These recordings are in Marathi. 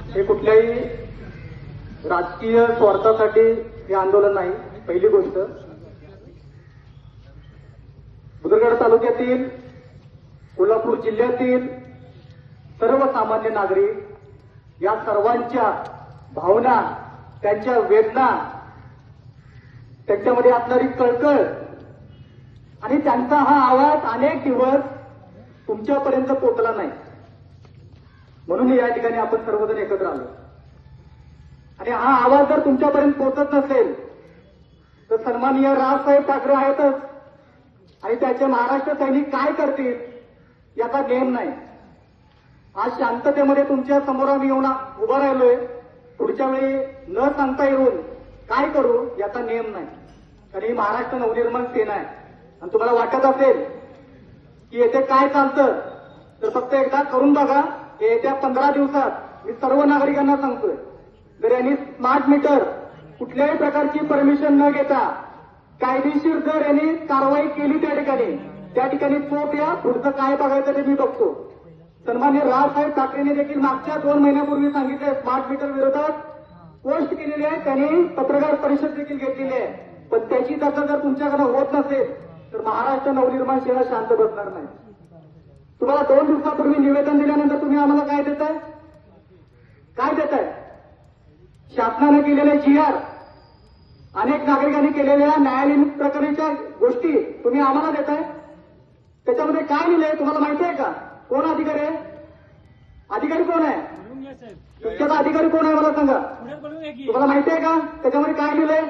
हे कुठल्याही राजकीय स्वार्थासाठी हे आंदोलन नाही। पहिली गोष्ट, बुदरगड तालुक्यातील, कोल्हापूर जिल्ह्यातील सर्वसामान्य नागरिक या सर्वांच्या भावना, त्यांच्या वेदना, त्यांच्यामध्ये असणारी कळकळ आणि त्यांचा हा आवाज अनेक दिवस तुमच्यापर्यंत पोहोचला नाही, म्हणून या ठिकाणी आपण सर्वजण एकत्र आलो। आणि हा आवाज जर तुमच्यापर्यंत पोहोचत नसेल तर सन्माननीय राजसाहेब ठाकरे आहेतच, आणि त्याचे महाराष्ट्र सैनिक काय करतील याचा नेम नाही। आज शांततेमध्ये तुमच्या समोर आम्ही येऊन उभा राहिलोय, पुढच्या वेळी न सांगता येऊन काय करू याचा नेम नाही, कारण ही महाराष्ट्र नवनिर्माण सेना आहे। आणि तुम्हाला वाटत असेल की येथे काय चालतं तर फक्त एकदा करून बघा। येत्या 15 दिवसात मी सर्व नागरिकांना सांगतोय, जर यांनी स्मार्ट मीटर कुठल्याही प्रकारची परमिशन न घेता कायदेशीर जर यांनी कारवाई केली त्या ठिकाणी चोप या, पुढचं काय बघायचं ते मी बघतो। सन्मान्य राजसाहेब ठाकरेंनी देखील मागच्या 2 महिन्यापूर्वी सांगितले, स्मार्ट मीटर विरोधात पोस्ट केलेली आहे, त्यांनी पत्रकार परिषद देखील घेतलेली आहे, पण त्याची दखल जर तुमच्याकडे होत नसेल तर महाराष्ट्र नवनिर्माण सेना शांत बसणार नाही। तुम्हाला 2 दिवसापूर्वी निवेदन दिल्यानंतर तुम्ही आम्हाला काय देताय? काय देताय? शासनाने केलेले GR, अनेक नागरिकांनी केलेल्या न्यायालयीन प्रक्रियेच्या गोष्टी तुम्ही आम्हाला देताय। त्याच्यामध्ये काय लिहिलंय तुम्हाला माहिती आहे का? कोण अधिकारी आहे? अधिकारी कोण आहे? तुमच्याचा अधिकारी कोण आहे मला सांगा। तुम्हाला माहिती आहे का त्याच्यामध्ये काय लिहिलंय?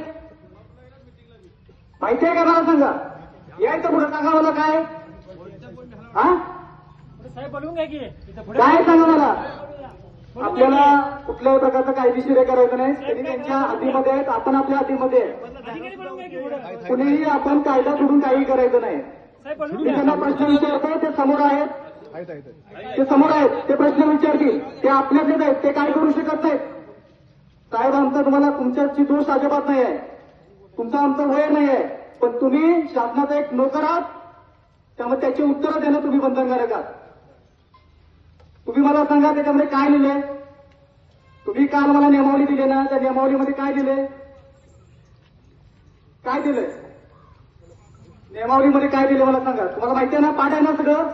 माहिती आहे का मला सांगा? यायचं पुढे सांगा मला काय? हा काय सांगा मला? आपल्याला कुठल्याही प्रकारचं कायदेशीर हे करायचं नाही। त्यांनी त्यांच्या हातीमध्ये आहेत, आपण आपल्या हातीमध्ये आहे। कुणीही आपण कायदा सोडून काही करायचं नाही। मी त्यांना प्रश्न विचारतो, ते समोर आहेत, ते समोर आहेत, ते प्रश्न विचारतील, ते आपल्यातलेच आहेत, ते काय करू शकत नाहीत। साहेब, आमचा तुम्हाला तुमच्याची दोष अजिबात नाही आहे, तुमचा आमचा वय नाही आहे, पण तुम्ही शासनाचा एक नोकर आहात, त्यामुळे त्याची उत्तरं देणं तुम्ही बंधनकारक आहात। तुम्ही मला सांगा त्याच्यामध्ये काय लिहिलंय? तुम्ही काल मला नियमावली दिली ना, त्या नियमावलीमध्ये काय दिलंय? काय दिलंय नियमावलीमध्ये? काय दिलं मला सांगा। तुम्हाला माहिती आहे ना, पाठ आहे ना सगळं,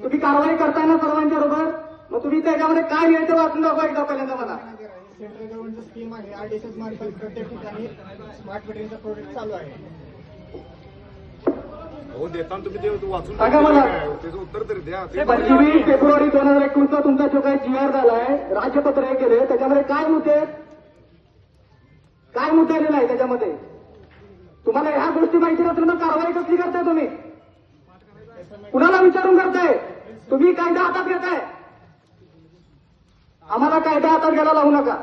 तुम्ही कारवाई करताय ना सर्वांच्या बरोबर, मग तुम्ही त्याच्यामध्ये काय लिहायचं वाचून दाखवा एकदा पहिल्यांदा मला। सेंट्रल गव्हर्नमेंटची स्कीम आहे, RDSS मार्फत प्रत्येक ठिकाणी स्मार्ट मीटरचा प्रोजेक्ट चालू आहे। हो देताना तुम्ही ते वाचून सांगा मला, त्याचं उत्तर तरी द्या। 25 फेब्रुवारी 2021 तुमचा जो काही GR झालाय, राज्यपत्र हे केले, त्याच्यामध्ये काय मुद्दे आलेला आहे त्याच्यामध्ये? तुम्हाला ह्या गोष्टी माहिती नसेल मग कारवाई कसली करताय तुम्ही? कुणाला विचारून करताय तुम्ही? कायदा हातात घेताय, आम्हाला कायदा हातात घ्यायला लावू नका।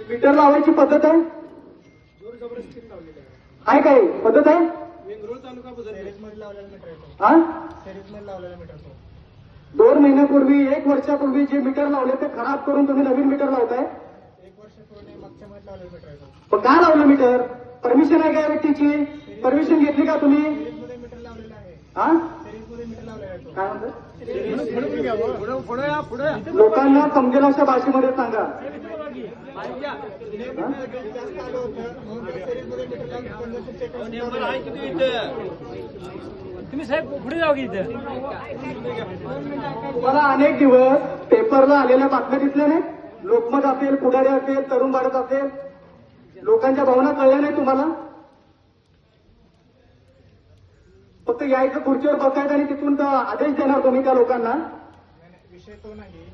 मीटर लावायची पद्धत आहे, आहे काही पद्धत आहे? हा, 2 महिन्यापूर्वी 1 वर्षापूर्वी जे मीटर लावले ते खराब करून तुम्ही नवीन मीटर लावताय। 1 वर्षापूर्वी मागच्या महिन्यात लावलेलं मीटर आहे। पण काय लावलं मीटर? परमिशन आहे का या व्यक्तीची? परमिशन घेतली का तुम्ही? मीटर लावलेलं आहे। हा, मीटर लावलेलं आहे। काय म्हणतात? लोकांना समजेल अशा भाषेमध्ये सांगा। तुम्ही साहेब पुढे जाऊ की इथं? तुम्हाला अनेक दिवस पेपरला आलेल्या बातम्या दिसल्या नाही? लोकमत असेल, पुढारी असेल, तरुण भारत असेल, लोकांच्या भावना कळल्या नाही तुम्हाला? फक्त यायचं, खुर्चीवर बसायचं आणि तिथून तर आदेश देणार तुम्ही त्या लोकांना? विषय तो नाही,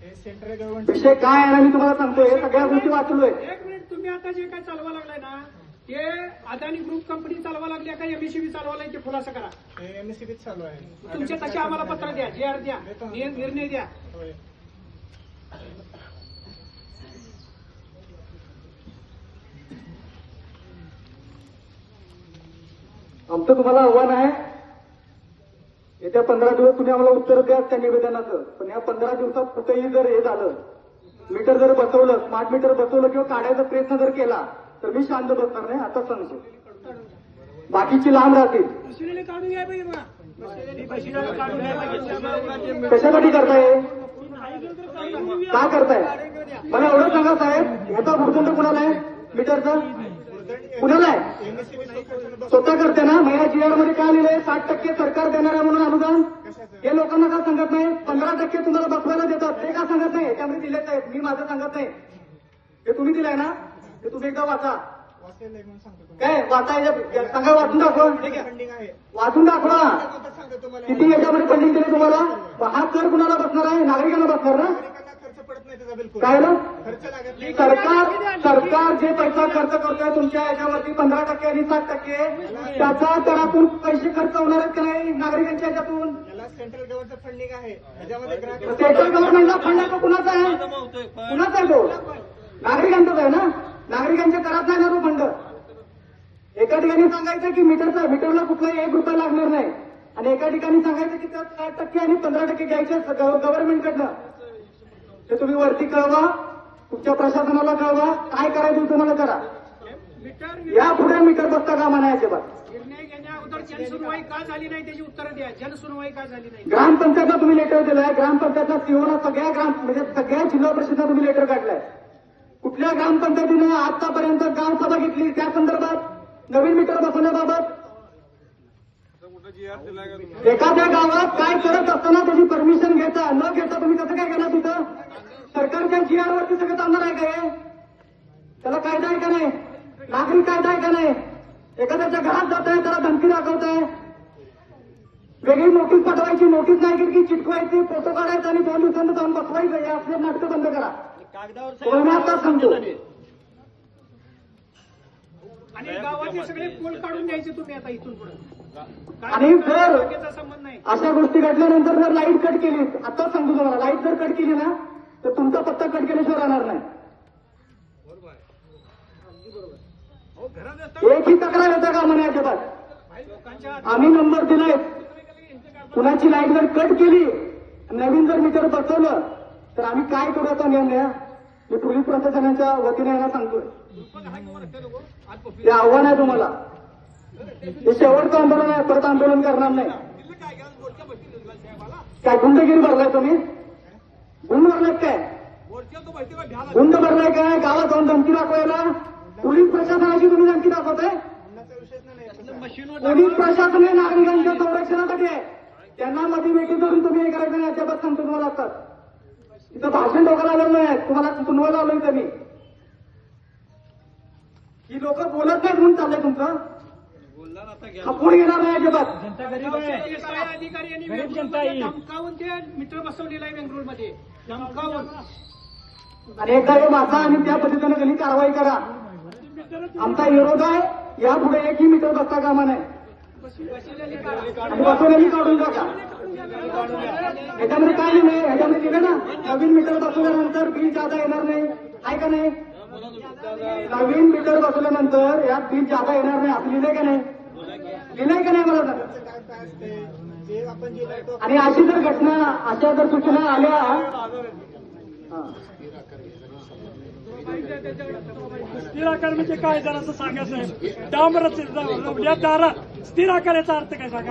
हे सेंट्रल गव्हर्नमेंट विषय काय आहे मी तुम्हाला सांगतोय, हे सगळ्या गोष्टी वाचलोय। एक मिनिट, तुम्ही आता जे काय चालवा लागलाय ना, ते अदानी ग्रुप कंपनी चालवा लागली का MSCB चालवा लागली, ते खुलासा करा। MSCB चालू आहे। तुमचे तसे आम्हाला पत्र द्या, GR द्या, निर्णय द्या। आमचं तुम्हाला आव्हान आहे, येत्या 15 दिवस तुम्ही आम्हाला उत्तर द्या त्या निवेदनाचं, पण या 15 दिवसात कुठेही जर हे झालं, मीटर जर बसवलं, स्मार्ट मीटर बसवलं किंवा काढायचा प्रयत्न जर केला तर मी शांत बसणार नाही, आता सांगतो. बाकीची लांब राहतील. मशिनरी काढून घ्या पाहिजे बघा. कशासाठी करताय, का करताय मला एवढं सांगा साहेब. ह्याचा भूर्दंड कुणाला आहे, मीटरचा कुणाला आहे, स्वतः करते ना. मग या GR मध्ये काय लिहिलंय, 60% सरकार देणार आहे म्हणून अनुदान. हे लोकांना का सांगत नाही, 15% तुम्हाला बसवायला देतात, ते का सांगत नाही. त्यामध्ये दिलेच आहेत, मी माझं सांगत नाही. हे तुम्ही दिलंय ना, ते तुम्ही एकदा वाचा. वाचलेलं आहे म्हणून सांगतो तुम्हाला. काय वाचा, सांगा वाचून दाखवा, फंडिंग आहे. वाचून दाखवा. सांगतो तुम्हाला. किती याच्यामध्ये फंडिंग दिले तुम्हाला. हा कर कुणाला बसणार आहे, नागरिकांना बसणार ना. नागरिकांना खर्च पडत नाही त्याचा बिलकुल. काय ना, खर्च लागत नाही. सरकार जे पैसा खर्च करतोय तुमच्या याच्यावरती 15% आणि 60%, त्याचा करातून पैसे खर्च होणार आहेत का नाही नागरिकांच्या याच्यातून. याला सेंट्रल गव्हर्नमेंटचं फंडिंग आहे. त्याच्यामध्ये ग्राहक सेंट्रल गव्हर्नमेंटचा फंड तो कुणाचा आहे, कुणाचा आहे तो, नागरिकांचाच आहे ना. नागरिकांच्या करात नाही ना तो फंड. एका ठिकाणी सांगायचं की मीटरला कुठलाही 1 रुपया लागणार नाही, आणि एका ठिकाणी सांगायचं की त्यात 60% आणि 15% घ्यायचे गव्हर्नमेंटकडनं. ते तुम्ही वरती कळवा, तुमच्या प्रशासनाला कळवा, काय करायचं तुम्हाला करा. मीटर या पुढे मीटर बसता कामा नाही अजिबात. निर्णय घेण्या अगोदर जनसुनवाई का झाली नाही त्याची उत्तरं द्या. जनसुनवाई का झाली नाही. ग्रामपंचायतला तुम्ही लेटर दिलाय, ग्रामपंचायतला सीओना म्हणजे सगळ्या जिल्हा परिषदला तुम्ही लेटर काढलाय. कुठल्या ग्रामपंचायतीने आतापर्यंत ग्रामसभा घेतली त्या संदर्भात नवीन मीटर बसवण्याबाबत. एखाद्या गावात काय करत असताना त्याची परमिशन घेता न घेता तुम्ही कसं काय केलं तिथं. सरकारच्या GR वरती सगळं चालणार आहे काय, त्याला कायदा आहे का नाही, नागरिक कायदा आहे का नाही. एखाद्याच्या घरात जात आहे, त्याला धमकी दाखवत आहे, वेगळी नोटीस पाठवायची, नोटीस नाही की चिटकवायची, फोटो काढायचा आणि 2 दिवसांना जाऊन बसवायचं. हे असले नाटकं बंद करा. बोलण्याचा सांगतो. आणि गावातले सगळे पोल काढून द्यायचे तुम्ही आता इथून पुढे. आणि जर त्याचा संबंध नाही. अशा गोष्टी घडल्यानंतर जर लाईट कट केली, आता सांगतो तुम्हाला, लाईट जर कट केली ना तर तुमचा पत्ता कट केल्याशिवाय राहणार नाही. एकही तक्रार येता का म्हणे अजिबात. लोकांच्या आम्ही नंबर दिलाय. कुणाची लाईट जर कट केली, नवीन जर मीटर बसवलं तर आम्ही काय करू याचा निर्णय मी पोलीस प्रशासनाच्या वतीने यांना सांगतोय. हे आव्हान आहे तुम्हाला. हे शेवटचं आंदोलन आहे, परत आंदोलन करणार नाही. काय गुंडगिरी भरलाय तुम्ही, गुंड भरलाय काय, गुंड भरलाय काय, गावात जाऊन धमकी दाखवायला. पोलीस प्रशासनाची तुम्ही धमकी दाखवताय. म्हणण्याचा विषयच नाही. पोलीस प्रशासन हे नागरिकांच्या संरक्षणासाठी आहे. त्यांना मध्ये मिठी करून तुम्ही हे करायचं नाही अजिबात सांगतो तुम्हाला. असतात इथं भाषण डोकायला आलेलं नाही, तुम्हाला सुनवायला आलोय त्यांनी. ही लोक बोलत नाहीत म्हणून चाललंय तुमचं. खपून घेणार नाही अजिबात. जनता गरीब आहे. अधिकारी यांनी गरीब जनता आहे. धमकावून ते मीटर बसवलेलं आहे बेंगळूरमध्ये. धमकावून आणि एकदा हे वाचा आणि त्या पद्धतीने त्यांनी कारवाई करा. आमचा विरोध आहे. यापुढे एकही मीटर बसता कामा नाही आणि बसवलेली काढून टाका. याच्यामध्ये काय नाही, ह्याच्यामध्ये दिलं ना नवीन मीटर बसवल्यानंतर बिल जादा येणार नाही, आहे का नाही. नवीन मीटर बसवल्यानंतर यात बिल जादा येणार नाही असं लिहिलंय का नाही, लिहिलंय का नाही मला सांगा. काय असते जे आपण जे लावतो आणि अशी जर घटना, अशा जर सूचना आल्या स्थिर आकार म्हणजे काय जरा असं सांगा साहेब. डांबराचे दारा स्थिर आकार याचा अर्थ काय सांगा.